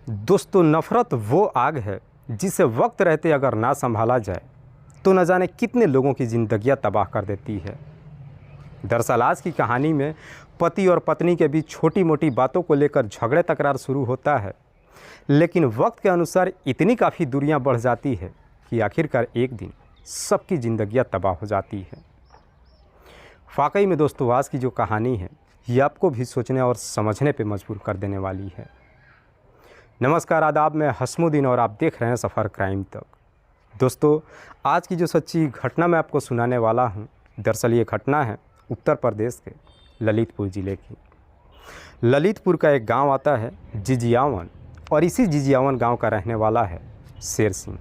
दोस्तों, नफ़रत वो आग है जिसे वक्त रहते अगर ना संभाला जाए तो न जाने कितने लोगों की ज़िंदगियां तबाह कर देती है। दरअसल आज की कहानी में पति और पत्नी के बीच छोटी मोटी बातों को लेकर झगड़े तकरार शुरू होता है, लेकिन वक्त के अनुसार इतनी काफ़ी दूरियां बढ़ जाती है कि आखिरकार एक दिन सबकी ज़िंदगियां तबाह हो जाती है। वाकई में दोस्तों, आज की जो कहानी है ये आपको भी सोचने और समझने पे मजबूर कर देने वाली है। नमस्कार, आदाब, मैं हसमुद्दीन और आप देख रहे हैं सफ़र क्राइम तक। दोस्तों, आज की जो सच्ची घटना मैं आपको सुनाने वाला हूं, दरअसल ये घटना है उत्तर प्रदेश के ललितपुर ज़िले की। ललितपुर का एक गांव आता है जिजियावन, और इसी जिजियावन गांव का रहने वाला है शेर सिंह।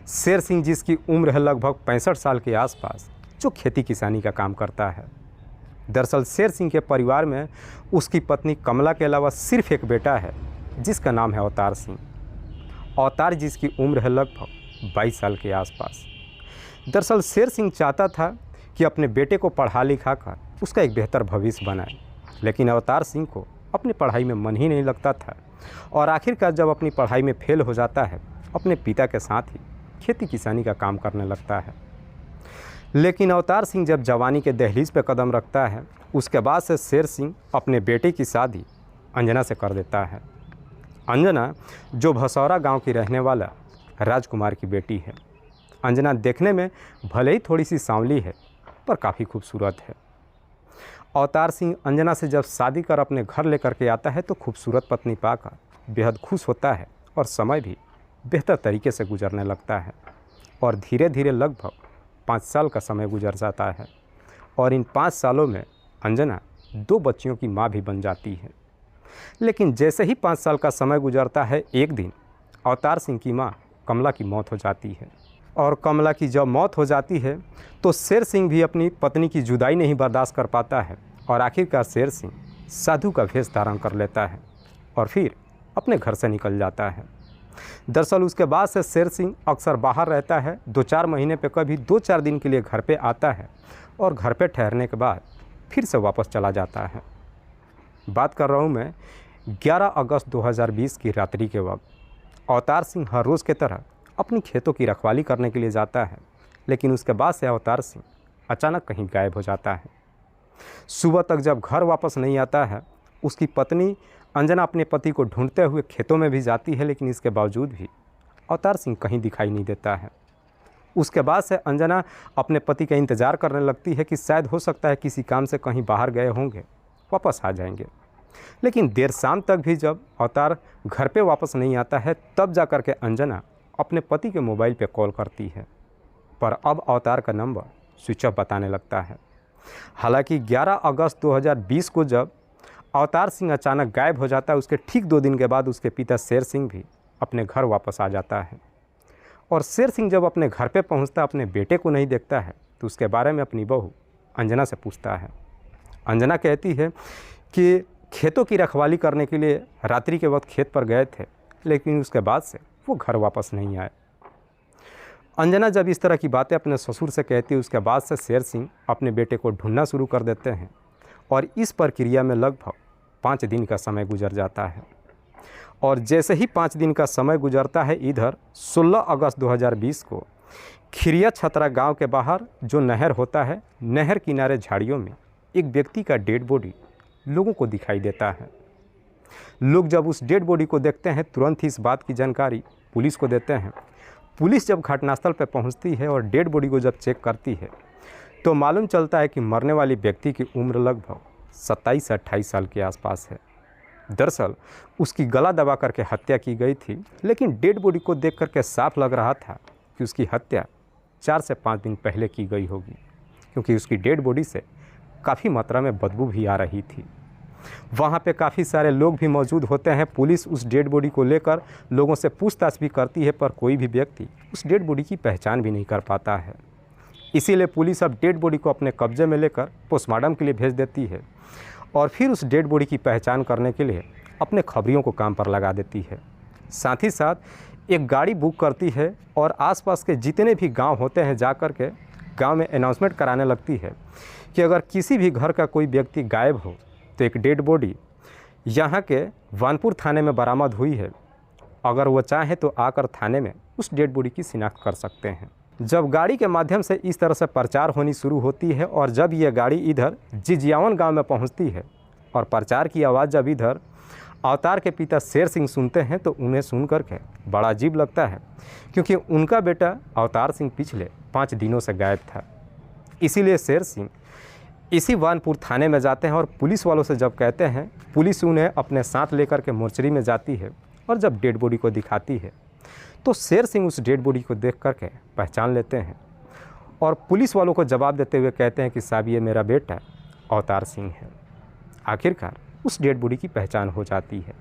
शेर सिंह जिसकी उम्र है लगभग 65 साल के आसपास, जो खेती किसानी का काम करता है। दरअसल शेर सिंह के परिवार में उसकी पत्नी कमला के अलावा सिर्फ एक बेटा है जिसका नाम है अवतार सिंह। अवतार जिसकी उम्र है लगभग 22 साल के आसपास। दरअसल शेर सिंह चाहता था कि अपने बेटे को पढ़ा लिखा कर उसका एक बेहतर भविष्य बनाए, लेकिन अवतार सिंह को अपनी पढ़ाई में मन ही नहीं लगता था और आखिरकार जब अपनी पढ़ाई में फेल हो जाता है, अपने पिता के साथ ही खेती किसानी का काम करने लगता है। लेकिन अवतार सिंह जब जवानी के दहलीज पर कदम रखता है, उसके बाद से शेर सिंह अपने बेटे की शादी अंजना से कर देता है। अंजना जो भसौरा गांव की रहने वाला राजकुमार की बेटी है। अंजना देखने में भले ही थोड़ी सी सांवली है, पर काफ़ी खूबसूरत है। अवतार सिंह अंजना से जब शादी कर अपने घर लेकर के आता है तो खूबसूरत पत्नी पाकर बेहद खुश होता है और समय भी बेहतर तरीके से गुजरने लगता है। और धीरे धीरे लगभग 5 साल का समय गुजर जाता है और इन 5 सालों में अंजना 2 बच्चियों की माँ भी बन जाती है। लेकिन जैसे ही 5 साल का समय गुजरता है, एक दिन अवतार सिंह की माँ कमला की मौत हो जाती है। और कमला की जब मौत हो जाती है तो शेर सिंह भी अपनी पत्नी की जुदाई नहीं बर्दाश्त कर पाता है और आखिरकार शेर सिंह साधु का भेष धारण कर लेता है और फिर अपने घर से निकल जाता है। दरअसल उसके बाद से शेर सिंह अक्सर बाहर रहता है। 2-4 महीने पे कभी 2-4 दिन के लिए घर पे आता है और घर पे ठहरने के बाद फिर से वापस चला जाता है। बात कर रहा हूँ मैं 11 अगस्त 2020 की रात्रि के वक्त। अवतार सिंह हर रोज़ की तरह अपनी खेतों की रखवाली करने के लिए जाता है, लेकिन उसके बाद से अवतार सिंह अचानक कहीं गायब हो जाता है। सुबह तक जब घर वापस नहीं आता है, उसकी पत्नी अंजना अपने पति को ढूंढते हुए खेतों में भी जाती है, लेकिन इसके बावजूद भी अवतार सिंह कहीं दिखाई नहीं देता है। उसके बाद से अंजना अपने पति का इंतज़ार करने लगती है कि शायद हो सकता है किसी काम से कहीं बाहर गए होंगे, वापस आ जाएंगे। लेकिन देर शाम तक भी जब अवतार घर पे वापस नहीं आता है, तब जा कर के अंजना अपने पति के मोबाइल पे कॉल करती है, पर अब अवतार का नंबर स्विच ऑफ बताने लगता है। हालांकि 11 अगस्त 2020 को जब अवतार सिंह अचानक गायब हो जाता है, उसके ठीक 2 दिन के बाद उसके पिता शेर सिंह भी अपने घर वापस आ जाता है। और शेर सिंह जब अपने घर पे पहुंचता, अपने बेटे को नहीं देखता है, तो उसके बारे में अपनी बहू अंजना से पूछता है। अंजना कहती है कि खेतों की रखवाली करने के लिए रात्रि के वक्त खेत पर गए थे, लेकिन उसके बाद से वो घर वापस नहीं आए। अंजना जब इस तरह की बातें अपने ससुर से कहती है, उसके बाद से शेर सिंह अपने बेटे को ढूंढना शुरू कर देते हैं और इस प्रक्रिया में लगभग 5 दिन का समय गुजर जाता है। और जैसे ही 5 दिन का समय गुजरता है, इधर 16 अगस्त 2020 को खिरिया छतरा गांव के बाहर जो नहर होता है, नहर किनारे झाड़ियों में एक व्यक्ति का डेड बॉडी लोगों को दिखाई देता है। लोग जब उस डेड बॉडी को देखते हैं, तुरंत ही इस बात की जानकारी पुलिस को देते हैं। पुलिस जब घटनास्थल पर पहुंचती है और डेड बॉडी को जब चेक करती है, तो मालूम चलता है कि मरने वाले व्यक्ति की उम्र लगभग 27 से 28 साल के आसपास है। दरअसल उसकी गला दबा करके हत्या की गई थी, लेकिन डेड बॉडी को देख करके साफ लग रहा था कि उसकी हत्या 4 से 5 दिन पहले की गई होगी, क्योंकि उसकी डेड बॉडी से काफ़ी मात्रा में बदबू भी आ रही थी। वहाँ पे काफ़ी सारे लोग भी मौजूद होते हैं। पुलिस उस डेड बॉडी को लेकर लोगों से पूछताछ भी करती है, पर कोई भी व्यक्ति उस डेड बॉडी की पहचान भी नहीं कर पाता है। इसीलिए पुलिस अब डेड बॉडी को अपने कब्जे में लेकर पोस्टमार्टम के लिए भेज देती है और फिर उस डेड बॉडी की पहचान करने के लिए अपने खबरियों को काम पर लगा देती है। साथ ही साथ एक गाड़ी बुक करती है और आसपास के जितने भी गांव होते हैं, जा कर के गाँव में अनाउंसमेंट कराने लगती है कि अगर किसी भी घर का कोई व्यक्ति गायब हो तो एक डेड बॉडी यहाँ के वानपुर थाने में बरामद हुई है, अगर वो चाहें तो आकर थाने में उस डेड बॉडी की शिनाख्त कर सकते हैं। जब गाड़ी के माध्यम से इस तरह से प्रचार होनी शुरू होती है और जब ये गाड़ी इधर जिजियावन गांव में पहुंचती है और प्रचार की आवाज़ जब इधर अवतार के पिता शेर सिंह सुनते हैं तो उन्हें सुन करके बड़ा अजीब लगता है, क्योंकि उनका बेटा अवतार सिंह पिछले 5 दिनों से गायब था। इसीलिए शेर सिंह इसी वानपुर थाने में जाते हैं और पुलिस वालों से जब कहते हैं, पुलिस उन्हें अपने साथ लेकर के मोर्चरी में जाती है और जब डेड बॉडी को दिखाती है तो शेर सिंह उस डेड बॉडी को देख करके पहचान लेते हैं और पुलिस वालों को जवाब देते हुए कहते हैं कि साहब ये मेरा बेटा अवतार सिंह है। आखिरकार उस डेड बॉडी की पहचान हो जाती है।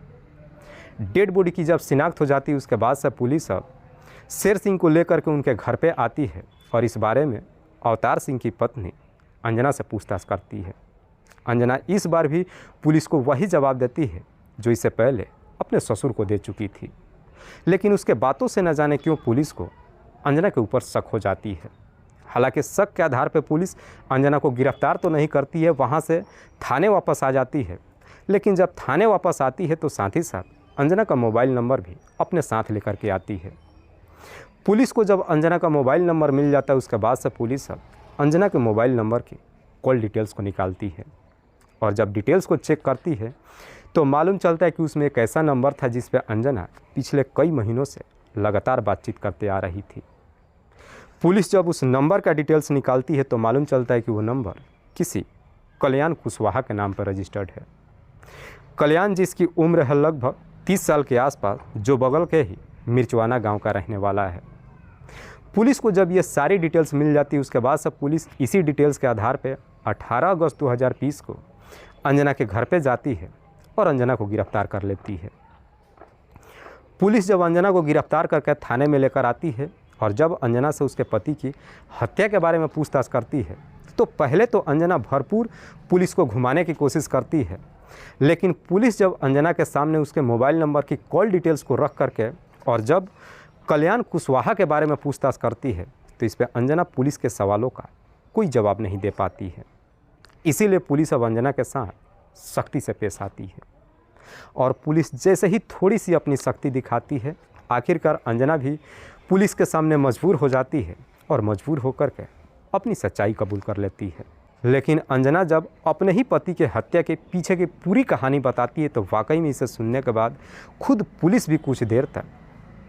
डेड बॉडी की जब शिनाख्त हो जाती है उसके बाद से पुलिस अब शेर सिंह को लेकर के उनके घर पे आती है और इस बारे में अवतार सिंह की पत्नी अंजना से पूछताछ करती है। अंजना इस बार भी पुलिस को वही जवाब देती है जो इससे पहले अपने ससुर को दे चुकी थी, लेकिन उसके बातों से न जाने क्यों पुलिस को अंजना के ऊपर शक हो जाती है। हालांकि शक के आधार पर पुलिस अंजना को गिरफ्तार तो नहीं करती है, वहाँ से थाने वापस आ जाती है, लेकिन जब थाने वापस आती है तो साथ ही साथ अंजना का मोबाइल नंबर भी अपने साथ लेकर के आती है। पुलिस को जब अंजना का मोबाइल नंबर मिल जाता है उसके बाद से पुलिस अब अंजना के मोबाइल नंबर की कॉल डिटेल्स को निकालती है और जब डिटेल्स को चेक करती है तो मालूम चलता है कि उसमें एक ऐसा नंबर था जिस पर अंजना पिछले कई महीनों से लगातार बातचीत करते आ रही थी। पुलिस जब उस नंबर का डिटेल्स निकालती है तो मालूम चलता है कि वो नंबर किसी कल्याण कुशवाहा के नाम पर रजिस्टर्ड है। कल्याण जिसकी उम्र है लगभग 30 साल के आसपास, जो बगल के ही मिर्चवाना गांव का रहने वाला है। पुलिस को जब ये सारी डिटेल्स मिल जाती है उसके बाद सब पुलिस इसी डिटेल्स के आधार पर 18 अगस्त 2020 को अंजना के घर पे जाती है और अंजना को गिरफ्तार कर लेती है। पुलिस जब अंजना को गिरफ्तार करके थाने में लेकर आती है और जब अंजना से उसके पति की हत्या के बारे में पूछताछ करती है तो पहले तो अंजना भरपूर पुलिस को घुमाने की कोशिश करती है, लेकिन पुलिस जब अंजना के सामने उसके मोबाइल नंबर की कॉल डिटेल्स को रख करके और जब कल्याण कुशवाहा के बारे में पूछताछ करती है तो इस पर अंजना पुलिस के सवालों का कोई जवाब नहीं दे पाती है। इसीलिए पुलिस अब अंजना के साथ सख्ती से पेश आती है और पुलिस जैसे ही थोड़ी सी अपनी शक्ति दिखाती है, आखिरकार अंजना भी पुलिस के सामने मजबूर हो जाती है और मजबूर होकर के अपनी सच्चाई कबूल कर लेती है। लेकिन अंजना जब अपने ही पति के हत्या के पीछे की पूरी कहानी बताती है तो वाकई में इसे सुनने के बाद खुद पुलिस भी कुछ देर तक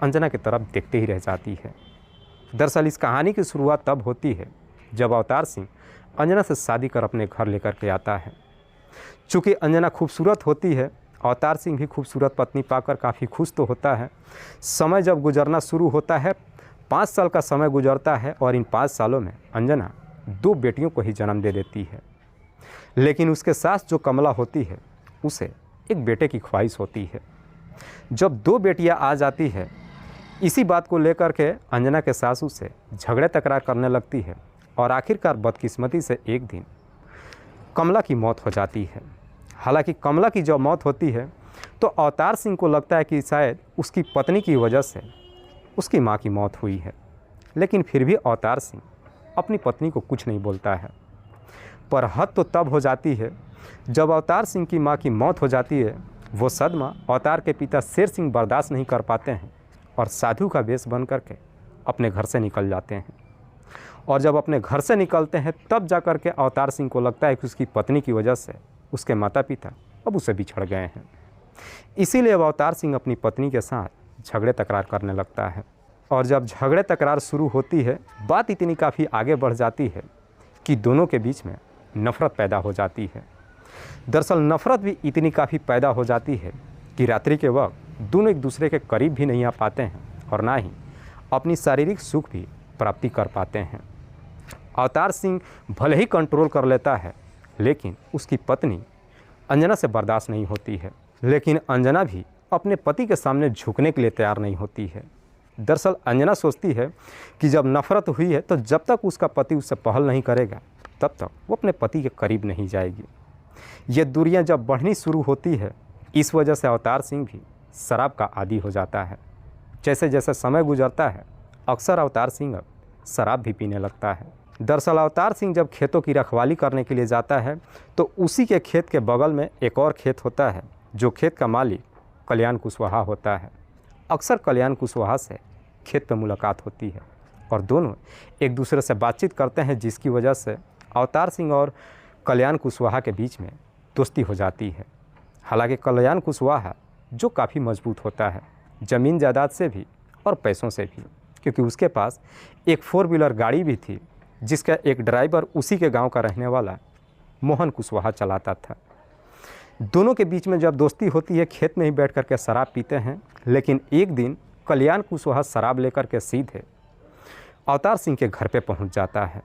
अंजना की तरफ देखते ही रह जाती है। दरअसल इस कहानी की शुरुआत तब होती है जब अवतार सिंह अंजना से शादी कर अपने घर लेकर के आता है। चूँकि अंजना खूबसूरत होती है, अवतार सिंह भी खूबसूरत पत्नी पाकर काफ़ी खुश तो होता है। समय जब गुजरना शुरू होता है, 5 साल का समय गुजरता है और इन 5 सालों में अंजना 2 बेटियों को ही जन्म दे देती है। लेकिन उसके सास जो कमला होती है उसे एक बेटे की ख्वाहिश होती है। जब 2 बेटियां आ जाती है, इसी बात को लेकर के अंजना के सासू से झगड़े तकरार करने लगती है और आखिरकार बदकिस्मती से एक दिन कमला की मौत हो जाती है। हालांकि कमला की जब मौत होती है तो अवतार सिंह को लगता है कि शायद उसकी पत्नी की वजह से उसकी मां की मौत हुई है, लेकिन फिर भी अवतार सिंह अपनी पत्नी को कुछ नहीं बोलता है। पर हद तो तब हो जाती है जब अवतार सिंह की मां की मौत हो जाती है। वो सदमा अवतार के पिता शेर सिंह बर्दाश्त नहीं कर पाते हैं और साधु का वेश बन करके अपने घर से निकल जाते हैं। और जब अपने घर से निकलते हैं तब जा कर के अवतार सिंह को लगता है कि उसकी पत्नी की वजह से उसके माता पिता अब उसे बिछड़ गए हैं। इसीलिए अब अवतार सिंह अपनी पत्नी के साथ झगड़े तकरार करने लगता है और जब झगड़े तकरार शुरू होती है, बात इतनी काफ़ी आगे बढ़ जाती है कि दोनों के बीच में नफ़रत पैदा हो जाती है। दरअसल नफ़रत भी इतनी काफ़ी पैदा हो जाती है कि रात्रि के वक्त दोनों एक दूसरे के करीब भी नहीं आ पाते हैं और ना ही अपनी शारीरिक सुख भी प्राप्ति कर पाते हैं। अवतार सिंह भले ही कंट्रोल कर लेता है, लेकिन उसकी पत्नी अंजना से बर्दाश्त नहीं होती है। लेकिन अंजना भी अपने पति के सामने झुकने के लिए तैयार नहीं होती है। दरअसल अंजना सोचती है कि जब नफ़रत हुई है तो जब तक उसका पति उससे पहल नहीं करेगा तब तक वो अपने पति के करीब नहीं जाएगी। ये दूरियां जब बढ़नी शुरू होती है, इस वजह से अवतार सिंह भी शराब का आदी हो जाता है। जैसे जैसे समय गुजरता है, अक्सर अवतार सिंह अब शराब भी पीने लगता है। दरअसल अवतार सिंह जब खेतों की रखवाली करने के लिए जाता है तो उसी के खेत के बगल में एक और खेत होता है, जो खेत का मालिक कल्याण कुशवाहा होता है। अक्सर कल्याण कुशवाहा से खेत पर मुलाकात होती है और दोनों एक दूसरे से बातचीत करते हैं, जिसकी वजह से अवतार सिंह और कल्याण कुशवाहा के बीच में दोस्ती हो जाती है। हालांकि कल्याण कुशवाहा जो काफ़ी मजबूत होता है, ज़मीन जायदाद से भी और पैसों से भी, क्योंकि उसके पास एक 4 व्हीलर गाड़ी भी थी जिसका एक ड्राइवर उसी के गांव का रहने वाला मोहन कुशवाहा चलाता था। दोनों के बीच में जब दोस्ती होती है, खेत में ही बैठ कर के शराब पीते हैं। लेकिन एक दिन कल्याण कुशवाहा शराब लेकर के सीधे अवतार सिंह के घर पे पहुंच जाता है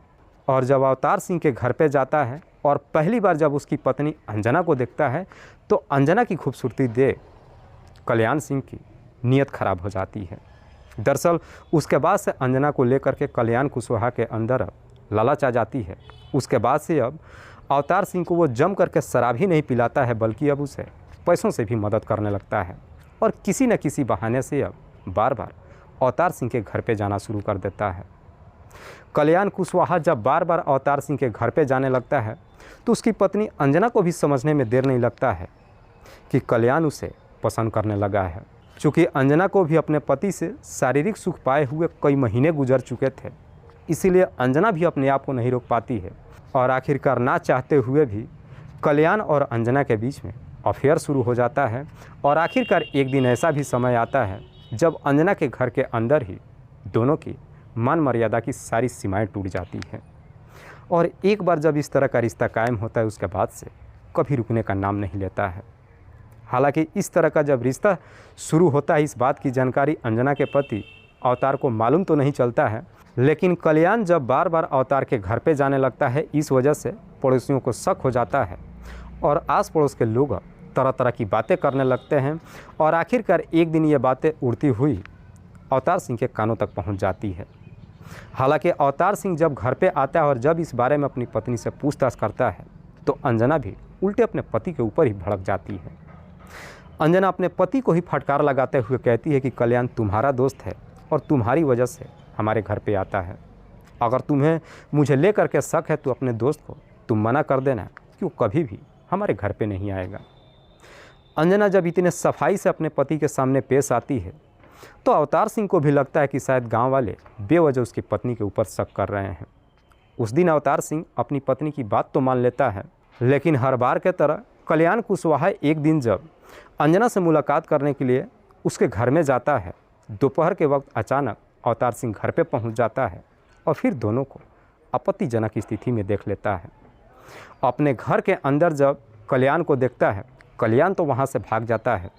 और जब अवतार सिंह के घर पे जाता है और पहली बार जब उसकी पत्नी अंजना को देखता है तो अंजना की खूबसूरती देख कल्याण सिंह की नीयत खराब हो जाती है। दरअसल उसके बाद से अंजना को लेकर के कल्याण कुशवाहा के अंदर अब लालच आ जाती है। उसके बाद से अब अवतार सिंह को वो जम करके शराब ही नहीं पिलाता है, बल्कि अब उसे पैसों से भी मदद करने लगता है और किसी न किसी बहाने से अब बार बार अवतार सिंह के घर पे जाना शुरू कर देता है। कल्याण कुशवाहा जब बार बार अवतार सिंह के घर पे जाने लगता है तो उसकी पत्नी अंजना को भी समझने में देर नहीं लगता है कि कल्याण उसे पसंद करने लगा है। चूँकि अंजना को भी अपने पति से शारीरिक सुख पाए हुए कई महीने गुजर चुके थे, इसीलिए अंजना भी अपने आप को नहीं रोक पाती है और आखिरकार ना चाहते हुए भी कल्याण और अंजना के बीच में अफेयर शुरू हो जाता है। और आखिरकार एक दिन ऐसा भी समय आता है जब अंजना के घर के अंदर ही दोनों की मान मर्यादा की सारी सीमाएं टूट जाती हैं और एक बार जब इस तरह का रिश्ता कायम होता है उसके बाद से कभी रुकने का नाम नहीं लेता है। हालांकि इस तरह का जब रिश्ता शुरू होता है, इस बात की जानकारी अंजना के पति अवतार को मालूम तो नहीं चलता है, लेकिन कल्याण जब बार बार अवतार के घर पे जाने लगता है, इस वजह से पड़ोसियों को शक हो जाता है और आस पड़ोस के लोग तरह तरह की बातें करने लगते हैं और आखिरकार एक दिन ये बातें उड़ती हुई अवतार सिंह के कानों तक पहुंच जाती है। हालांकि अवतार सिंह जब घर पे आता है और जब इस बारे में अपनी पत्नी से पूछताछ करता है तो अंजना भी उल्टे अपने पति के ऊपर ही भड़क जाती है। अंजना अपने पति को ही फटकार लगाते हुए कहती है कि कल्याण तुम्हारा दोस्त है और तुम्हारी वजह से हमारे घर पे आता है। अगर तुम्हें मुझे लेकर के शक है तो अपने दोस्त को तुम मना कर देना कि वो कभी भी हमारे घर पे नहीं आएगा। अंजना जब इतने सफाई से अपने पति के सामने पेश आती है तो अवतार सिंह को भी लगता है कि शायद गांव वाले बेवजह उसकी पत्नी के ऊपर शक कर रहे हैं। उस दिन अवतार सिंह अपनी पत्नी की बात तो मान लेता है, लेकिन हर बार के तरह कल्याण कुशवाहा एक दिन जब अंजना से मुलाकात करने के लिए उसके घर में जाता है, दोपहर के वक्त अचानक अवतार सिंह घर पे पहुंच जाता है और फिर दोनों को आपत्तिजनक स्थिति में देख लेता है। अपने घर के अंदर जब कल्याण को देखता है, कल्याण तो वहां से भाग जाता है,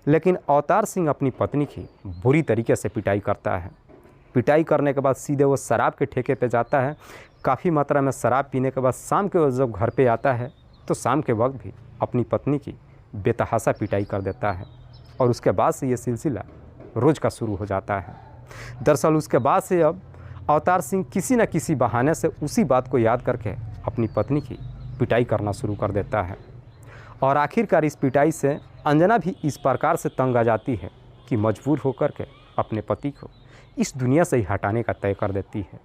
लेकिन अवतार सिंह अपनी पत्नी की बुरी तरीके से पिटाई करता है। पिटाई करने के बाद सीधे वो शराब के ठेके पे जाता है। काफ़ी मात्रा में शराब पीने के बाद शाम के वक्त जब घर पे आता है तो शाम के वक्त भी अपनी पत्नी की बेतहाशा पिटाई कर देता है और उसके बाद से ये सिलसिला रोज़ का शुरू हो जाता है। दरअसल उसके बाद से अब अवतार सिंह किसी न किसी बहाने से उसी बात को याद करके अपनी पत्नी की पिटाई करना शुरू कर देता है और आखिरकार इस पिटाई से अंजना भी इस प्रकार से तंग आ जाती है कि मजबूर होकर के अपने पति को इस दुनिया से ही हटाने का तय कर देती है।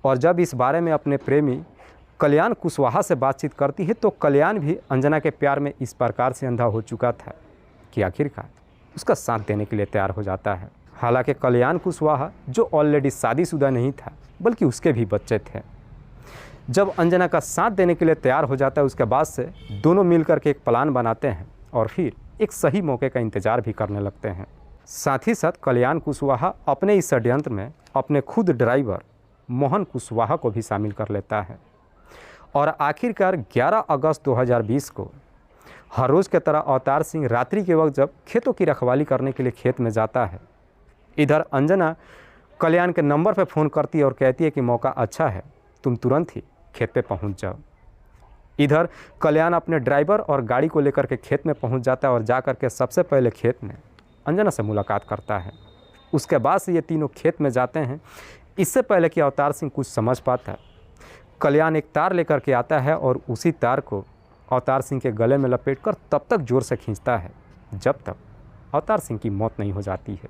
और जब इस बारे में अपने प्रेमी कल्याण कुशवाहा से बातचीत करती है तो कल्याण भी अंजना के प्यार में इस प्रकार से अंधा हो चुका था कि आखिरकार उसका साथ देने के लिए तैयार हो जाता है। हालांकि कल्याण कुशवाहा जो ऑलरेडी शादीशुदा नहीं था बल्कि उसके भी बच्चे थे, जब अंजना का साथ देने के लिए तैयार हो जाता है उसके बाद से दोनों मिलकर के एक प्लान बनाते हैं और फिर एक सही मौके का इंतज़ार भी करने लगते हैं। साथ ही साथ कल्याण कुशवाहा अपने इस षड्यंत्र में अपने खुद ड्राइवर मोहन कुशवाहा को भी शामिल कर लेता है और आखिरकार 11 अगस्त 2020 को हर रोज़ की तरह अवतार सिंह रात्रि के वक्त जब खेतों की रखवाली करने के लिए खेत में जाता है, इधर अंजना कल्याण के नंबर पर फ़ोन करती है और कहती है कि मौका अच्छा है, तुम तुरंत ही खेत पे पहुंच जाओ। इधर कल्याण अपने ड्राइवर और गाड़ी को लेकर के खेत में पहुंच जाता है और जा कर के सबसे पहले खेत में अंजना से मुलाकात करता है। उसके बाद से ये तीनों खेत में जाते हैं। इससे पहले कि अवतार सिंह कुछ समझ पाता, कल्याण एक तार लेकर के आता है और उसी तार को अवतार सिंह के गले में लपेटकर तब तक जोर से खींचता है जब तक अवतार सिंह की मौत नहीं हो जाती है।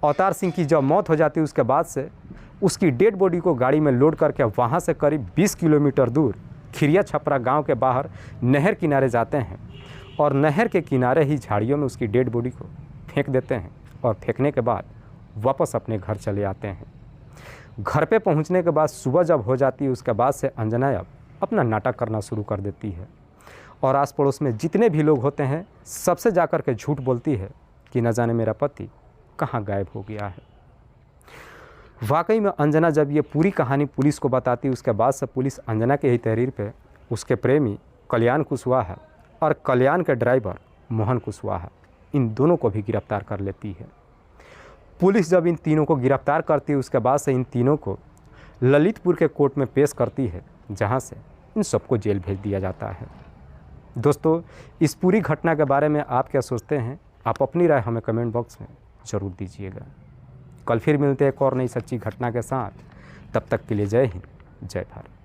अवतार सिंह की जब मौत हो जाती है उसके बाद से उसकी डेड बॉडी को गाड़ी में लोड करके वहाँ से करीब 20 किलोमीटर दूर खिरिया छपरा गांव के बाहर नहर किनारे जाते हैं और नहर के किनारे ही झाड़ियों में उसकी डेड बॉडी को फेंक देते हैं और फेंकने के बाद वापस अपने घर चले आते हैं। घर पे पहुंचने के बाद सुबह जब हो जाती है उसके बाद से अंजना अब अपना नाटक करना शुरू कर देती है और आस पड़ोस में जितने भी लोग होते हैं सबसे जा कर के झूठ बोलती है कि न जाने मेरा पति कहाँ गायब हो गया है। वाकई में अंजना जब ये पूरी कहानी पुलिस को बताती है उसके बाद से पुलिस अंजना के ही तहरीर पे उसके प्रेमी कल्याण कुशवाहा और कल्याण के ड्राइवर मोहन कुशवाहा इन दोनों को भी गिरफ्तार कर लेती है। पुलिस जब इन तीनों को गिरफ्तार करती है उसके बाद से इन तीनों को ललितपुर के कोर्ट में पेश करती है, जहां से इन सबको जेल भेज दिया जाता है। दोस्तों, इस पूरी घटना के बारे में आप क्या सोचते हैं? आप अपनी राय हमें कमेंट बॉक्स में ज़रूर दीजिएगा। कल फिर मिलते हैं एक और नई सच्ची घटना के साथ। तब तक के लिए जय हिंद, जय भारत।